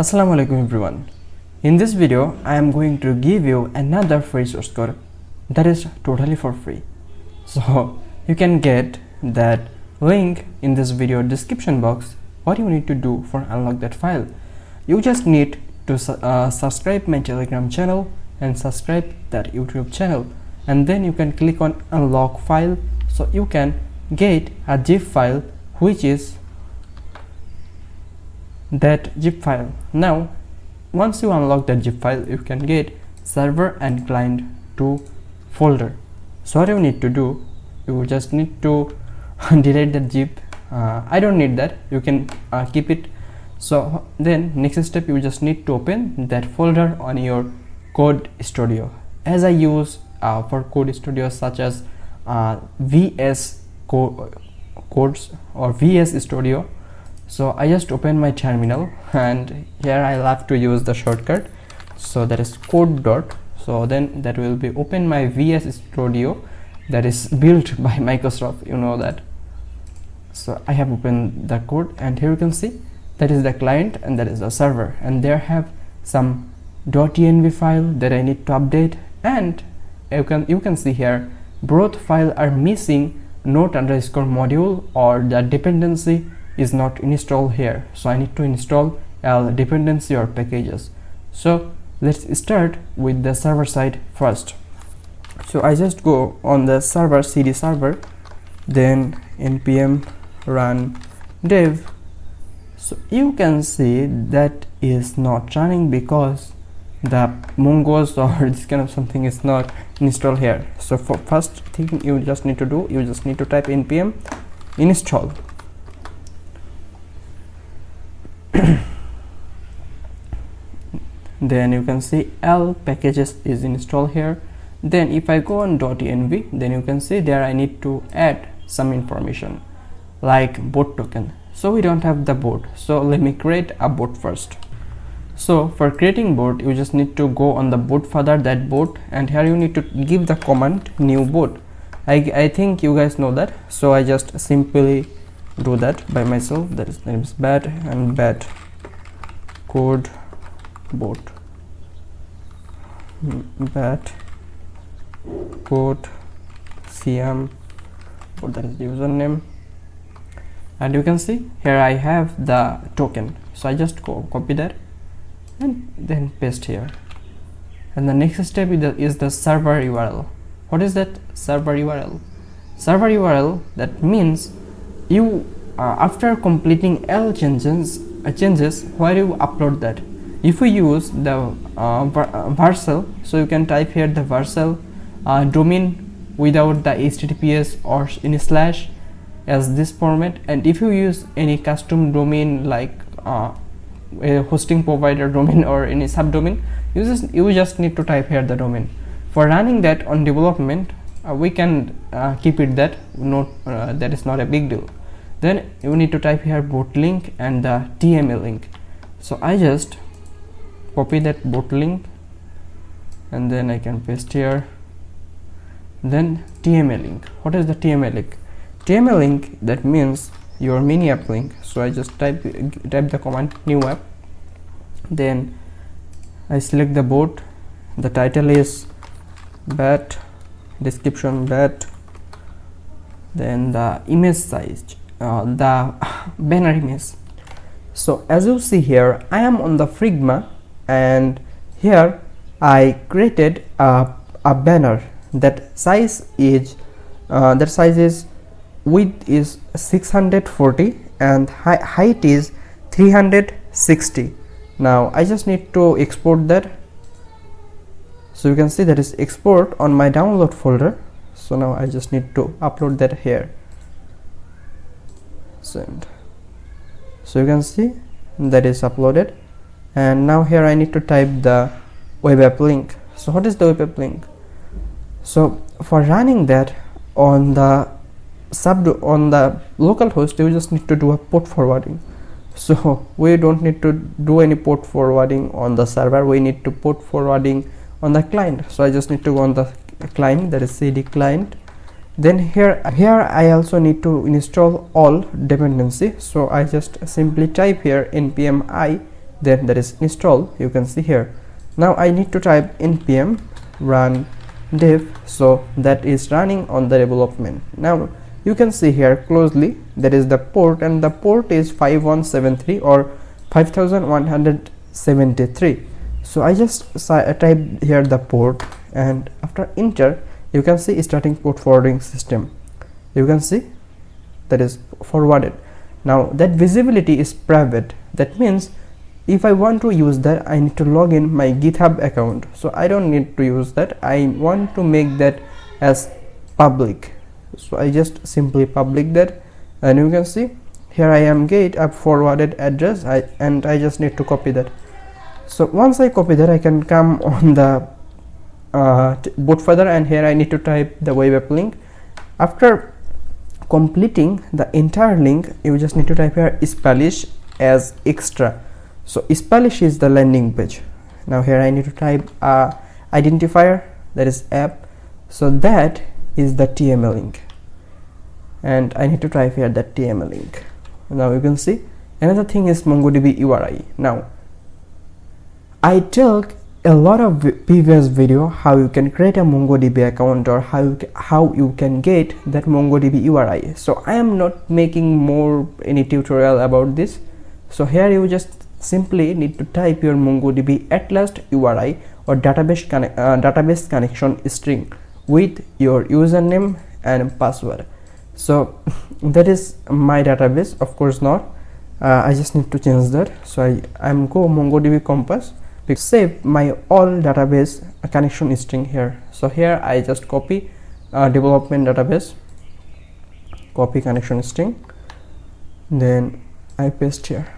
Assalamu alaikum everyone. In this video I am going to give you another free source code that is totally for free. So you can get that link in this video description box. What you need to do for unlock that file, you just need to subscribe my Telegram channel and subscribe that YouTube channel, and then you can click on unlock file, so you can get a zip file which is that zip file. Now once you unlock that zip file, you can get server and client to folder. So what you need to do, you just need to delete that zip. I don't need that, you can keep it. So then next step, you just need to open that folder on your code studio. As I use for code studios such as VS codes or VS Studio, so I just open my terminal, and here I'll have to use the shortcut, so that is code dot. So then that will be open my VS Studio that is built by Microsoft, you know that. So I have opened the code, and here you can see that is the client and that is the server, and there have some .env file that I need to update, and you can see here both files are missing note_module, or the dependency is not installed here. So I need to install a dependency or packages. So let's start with the server side first. So I just go on the server, cd server, then npm run dev. So you can see that is not running because the Mongos or this kind of something is not installed here. So for first thing you just need to do, you just need to type npm install. Then you can see L packages is installed here. Then if I go on .env, then you can see there I need to add some information like boot token. So we don't have the boot, so let me create a boot first. So for creating boot, you just need to go on the boot further, that boot, and here you need to give the command new boot. I think you guys know that, so I just simply do that by myself. That is name is bat and bat code boot, bat code Siam, that is the username, and you can see here I have the token. So I just copy that and then paste here, and the next step is the server URL. What is that server URL? Server URL, that means you after completing L changes where you upload that. If we use the Vercel, so you can type here the Vercel domain without the HTTPS or any slash as this format. And if you use any custom domain like a hosting provider domain or any subdomain, you just need to type here the domain. For running that on development, we can keep it that that is not a big deal. Then you need to type here boot link and the TMA link. So I just copy that boot link and then I can paste here. Then TMA link. What is the TMA link? TMA link, that means your mini app link. So I just type the command new app, then I select the boot, the title is bat, description bat, then the image size, the banner image. So as you see here, I am on the Figma, and here I created a banner that size is width is 640 and height is 360. Now I just need to export that. So you can see that is export on my download folder. So now I just need to upload that here. Send. So you can see that is uploaded, and now here I need to type the web app link. So what is the web app link? So for running that on the local host, you just need to do a port forwarding. So we don't need to do any port forwarding on the server, we need to port forwarding on the client. So I just need to go on the client, that is cd client. Then here I also need to install all dependency. So I just simply type here npm I then that is install. You can see here. Now I need to type npm run dev, so that is running on the development. Now you can see here closely, that is the port, and the port is 5173 or 5173. so I just type here the port, and after enter you can see starting port forwarding system. You can see that is forwarded. Now that visibility is private, that means if I want to use that, I need to log in my GitHub account. So I don't need to use that. I want to make that as public. So I just simply public that, and you can see here I am GitHub forwarded address, and I just need to copy that. So once I copy that, I can come on the boot further, and here I need to type the web app link. After completing the entire link, you just need to type here Spanish as extra. So Spanish is the landing page. Now here I need to type identifier, that is app, so that is the TML link, and I need to type here that TML link. Now you can see another thing is MongoDB URI. Now I took a lot of previous video how you can create a MongoDB account, or how you can get that MongoDB URI. So I am not making more any tutorial about this. So here you just simply need to type your MongoDB at last URI or database connection string with your username and password. So that is my database, of course not. I just need to change that. So I'm go MongoDB compass, save my all database connection string here. So here I just copy development database, copy connection string, then I paste here,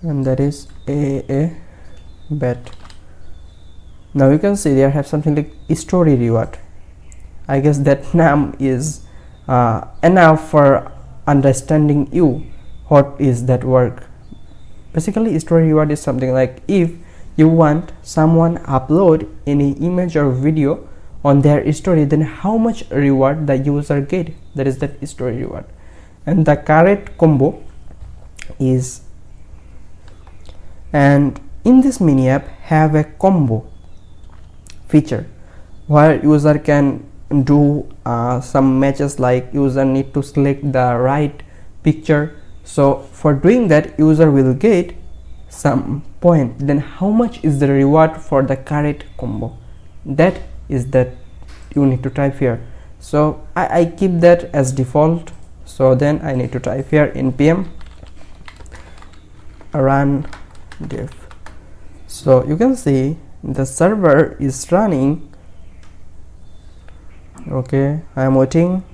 and that is a bet. Now you can see there have something like story reward. I guess that name is enough for understanding you what is that work. Basically story reward is something like if you want someone upload any image or video on their story, then how much reward the user get, that is that story reward. And the carrot combo is, and in this mini app have a combo feature where user can do some matches, like user need to select the right picture. So for doing that, user will get some point. Then how much is the reward for the carrot combo? That is that you need to type here. So I keep that as default. So then I need to type here npm run dev. So you can see the server is running. Okay, I am waiting.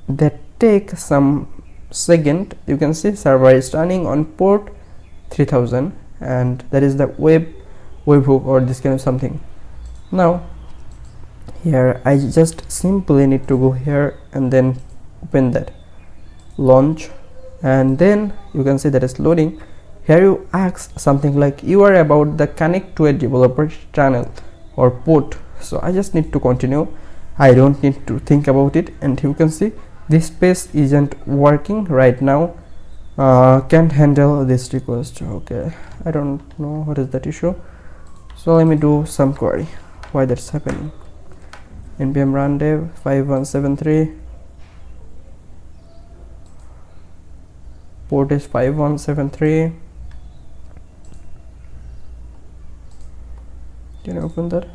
That take some second. You can see server is running on port 3000, and that is the webhook or this kind of something. Now here I just simply need to go here and then open that, launch, and then you can see that is loading. Here you ask something like you are about the connect to a developer channel or port. So I just need to continue. I don't need to think about it, and you can see this page isn't working right now, can't handle this request. Okay, I don't know what is that issue, so let me do some query why that's happening. npm run dev 5173, port is 5173. Can I open that?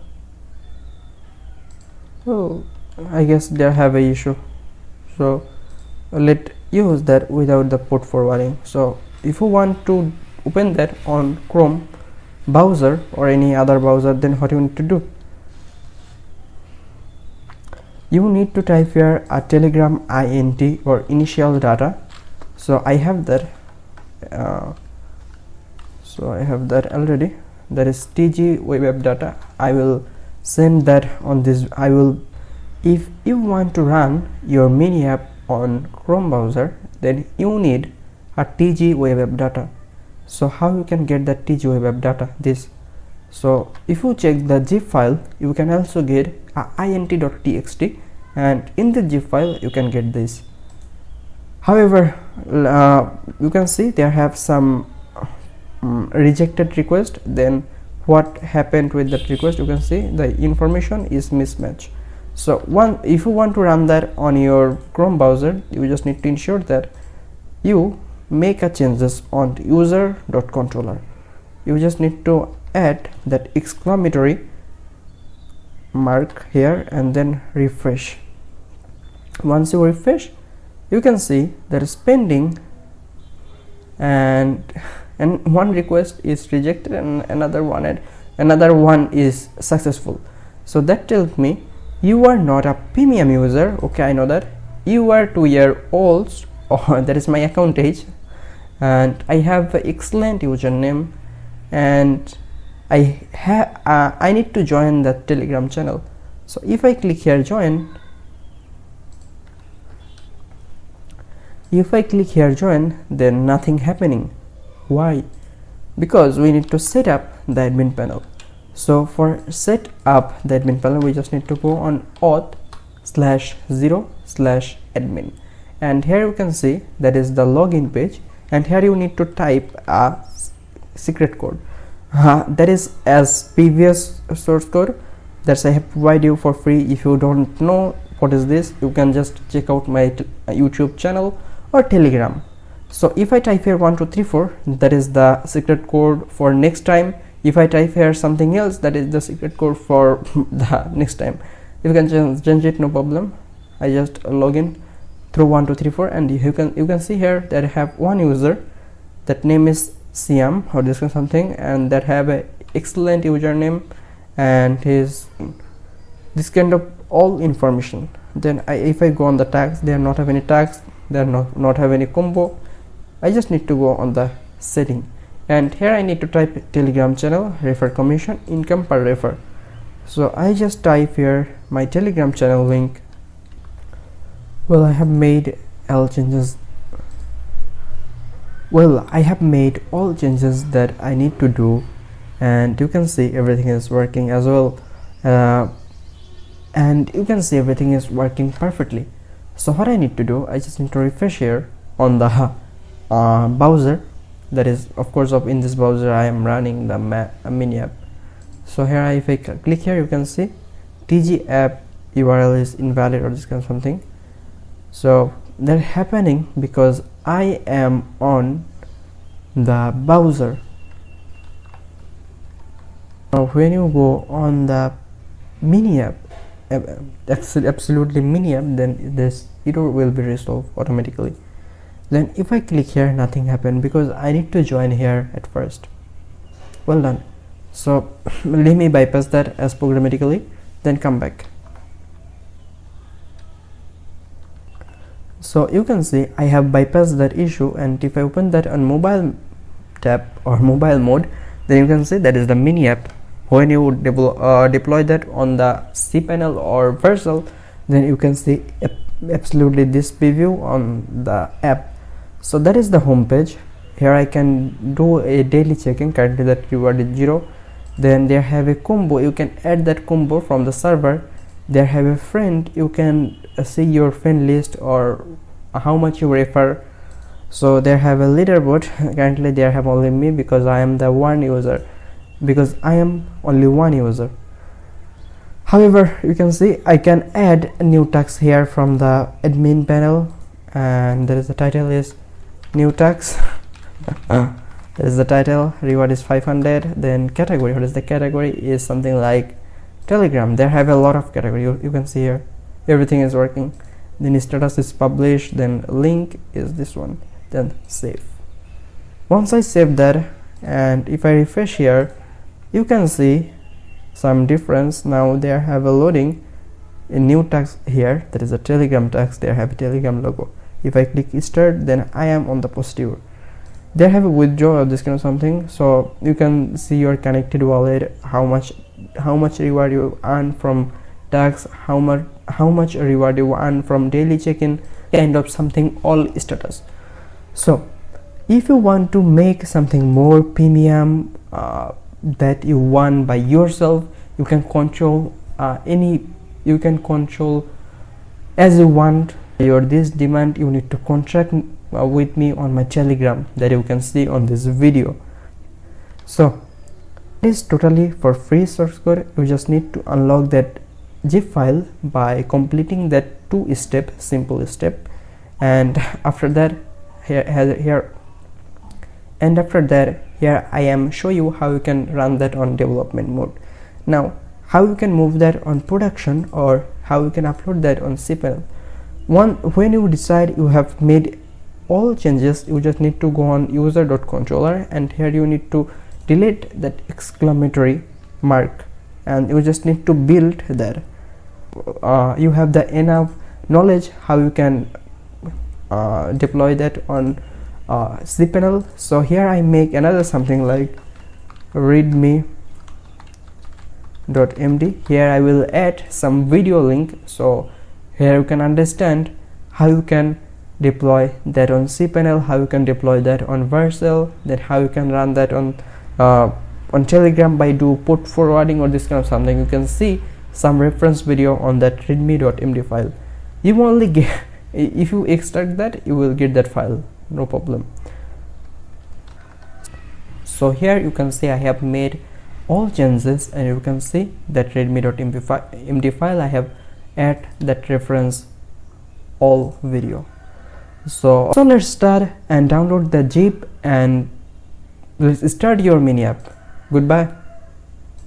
Oh, I guess they have a issue. So let use that without the port forwarding. So if you want to open that on Chrome browser or any other browser, then what you need to do, you need to type here a telegram int or initial data. So I have that, so I have that already, that is tg web app data. I will send that on this. I will, if you want to run your mini app on Chrome browser, then you need a tg web app data. So how you can get that tg web app data? This. So if you check the zip file, you can also get a int.txt, and in the zip file you can get this. However, you can see there have some rejected request. Then what happened with that request, you can see the information is mismatched. So if you want to run that on your Chrome browser, you just need to ensure that you make a changes on user.controller. You just need to add that exclamatory mark here and then refresh. Once you refresh, you can see that is pending, and one request is rejected and another one is successful. So that tells me you are not a premium user. Okay, I know that. You are 2-year-olds, or that is my account age, and I have an excellent username, and I need to join the Telegram channel. So if I click here join, then nothing happening. Why? Because we need to set up the admin panel. So for set up the admin panel, we just need to go on auth/0/admin, and here you can see that is the login page, and here you need to type a secret code. That is as previous source code that I have provided you for free. If you don't know what is this, you can just check out my YouTube channel or Telegram. So if I type here 1234, that is the secret code for next time. If I type here something else, that is the secret code for the next time. You can change it, no problem. I just log in through 1234, and you can see here that I have one user, that name is Siam or this kind of something, and that have a excellent username, and his this kind of all information. Then if I go on the tags, they are not have any tags, they are not have any combo. I just need to go on the setting, and here I need to type Telegram channel, refer commission, income per refer. So I just type here my Telegram channel link. Well, I have made all changes. I have made all changes that I need to do, and you can see everything is working as well, and you can see everything is working perfectly. So what I need to do, I just need to refresh here on the browser. That is, of course, in this browser I am running the mini app. So here if I click here, you can see TG app URL is invalid or this kind of something. So that happening because I am on the browser. Now when you go on the mini app, absolutely mini app, then this error will be resolved automatically. Then if I click here, nothing happened because I need to join here at first. Well done. So let me bypass that as programmatically, then come back. So you can see I have bypassed that issue, and if I open that on mobile tab or mobile mode, then you can see that is the mini app. When you deploy that on the cPanel or Vercel, then you can see absolutely this preview on the app. So that is the home page. Here I can do a daily checking. Currently that reward is 0. Then there have a combo, you can add that combo from the server. There have a friend, you can see your friend list or how much you refer. So there have a leaderboard. Currently there have only me because I am the one user, because I am only one user. However, you can see I can add new tags here from the admin panel, and there is the title is new tags. That is the title. Reward is 500. Then category, what is the category, is something like Telegram. There have a lot of category. You can see here everything is working. Then status is published, then link is this one, then save. Once I save that, and if I refresh here, you can see some difference. Now they have a loading a new tags here, that is a Telegram tags. They have a Telegram logo. If I click start, then I am on the posterior. They have a withdraw or this kind of something, so you can see your connected wallet, how much reward you earn from tags, how much reward you earn from daily check-in, kind of something, all status. So if you want to make something more premium that you want by yourself, you can control you can control as you want. your this demand, you need to contract with me on my Telegram that you can see on this video. So it is totally for free source code. You just need to unlock that zip file by completing that simple step, and after that here I am show you how you can run that on development mode. Now how you can move that on production, or how you can upload that on cPanel. When you decide you have made all changes, you just need to go on user.controller, and here you need to delete that exclamatory mark, and you just need to build that. You have the enough knowledge how you can deploy that on cPanel. So here I make another something like readme.md. Here I will add some video link, so here you can understand how you can deploy that on cPanel, how you can deploy that on Vercel, then how you can run that on Telegram by do port forwarding or this kind of something. You can see some reference video on that readme.md file. You only get if you extract that, you will get that file, no problem. So here you can see I have made all changes, and you can see that readme.md file I have add that reference all video. So let's start and download the zip, and let's start your mini app. Goodbye.